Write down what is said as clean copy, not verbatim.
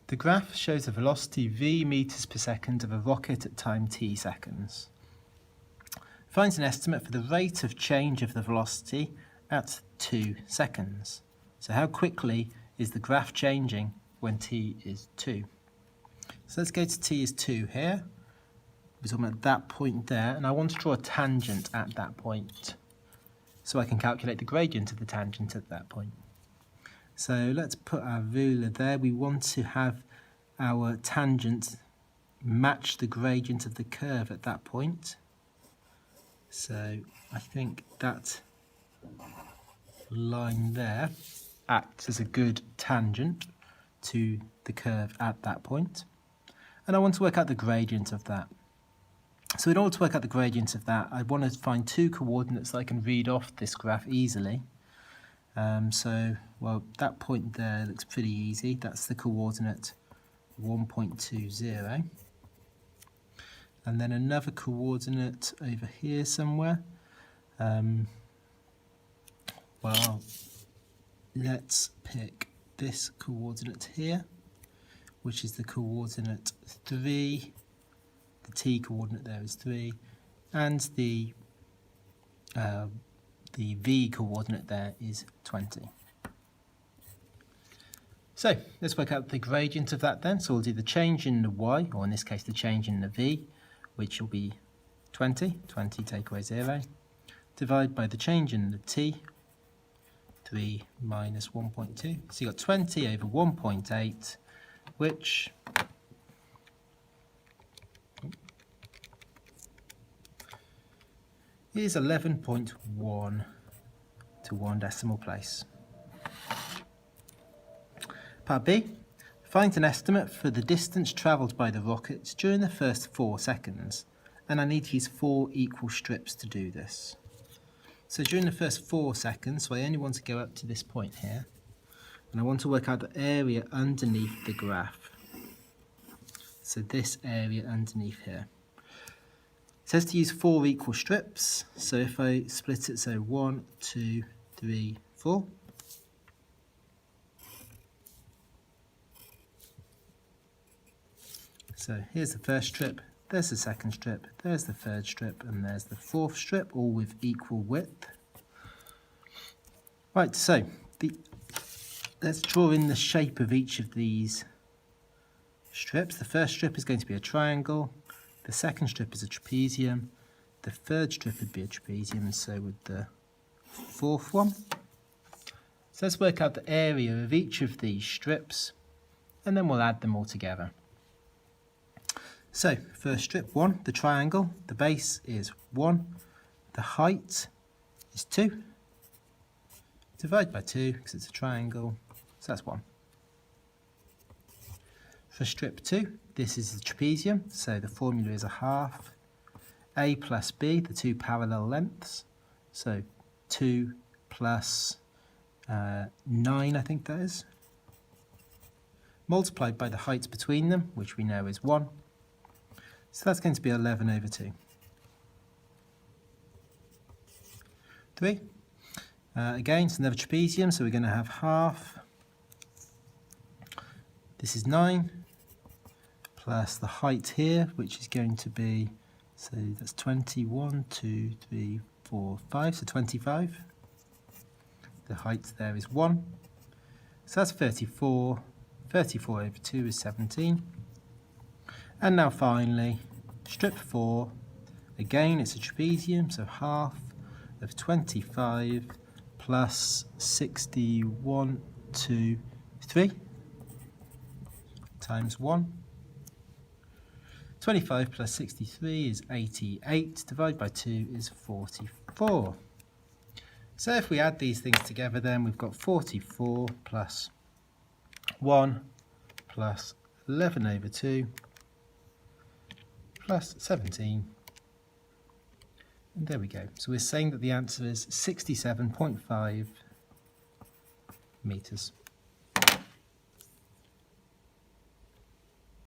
The graph shows the velocity v meters per second of a rocket at time t seconds. Finds an estimate for the rate of change of the velocity at 2 seconds. So how quickly is the graph changing when t is 2? So let's go to t is 2 here. We're talking about that point there, and I want to draw a tangent at that point so I can calculate the gradient of the tangent at that point. So let's put our ruler there. We want to have our tangent match the gradient of the curve at that point. So I think that line there acts as a good tangent to the curve at that point. And I want to work out the gradient of that. So in order to work out the gradient of that, I want to find two coordinates that I can read off this graph easily. Well, that point there looks pretty easy. That's the coordinate 1.20. And then another coordinate over here somewhere. Well, let's pick this coordinate here, which is the coordinate 3. The t coordinate there is 3, and the v coordinate there is 20. So let's work out the gradient of that then. So we'll do the change in the y, or in this case the change in the v, which will be 20. 20 take away 0. Divide by the change in the t, 3 minus 1.2. So you've got 20 over 1.8, which is 11.1 to 1 decimal place. Part B, find an estimate for the distance travelled by the rocket during the first 4 seconds, and I need to use 4 equal strips to do this. So during the first 4 seconds, so I only want to go up to this point here, and I want to work out the area underneath the graph. So this area underneath here. It says to use 4 equal strips, so if I split it, so 1, 2, 3, 4. So here's the first strip, there's the second strip, there's the third strip, and there's the fourth strip, all with equal width. Right, so let's draw in the shape of each of these strips. The first strip is going to be a triangle. The second strip is a trapezium, the third strip would be a trapezium, and so would the fourth one. So let's work out the area of each of these strips, and then we'll add them all together. So first strip 1, the triangle, the base is 1, the height is 2, divide by 2 because it's a triangle, so that's 1. For strip 2, this is the trapezium, so the formula is a half. A plus B, the two parallel lengths, so 2 plus 9, I think that is, multiplied by the height between them, which we know is 1. So that's going to be 11 over 2. 3. Again, it's another trapezium, so we're going to have half. This is 9. Plus the height here, which is going to be, so that's 21, 2, 3, 4, 5, so 25. The height there is 1. So that's 34. 34 over 2 is 17. And now finally, strip 4. Again, it's a trapezium, so half of 25 plus 61, 2, 3 times 1. 25 plus 63 is 88, divided by 2 is 44. So if we add these things together then, we've got 44 plus 1 plus 11 over 2 plus 17. And there we go. So we're saying that the answer is 67.5 meters.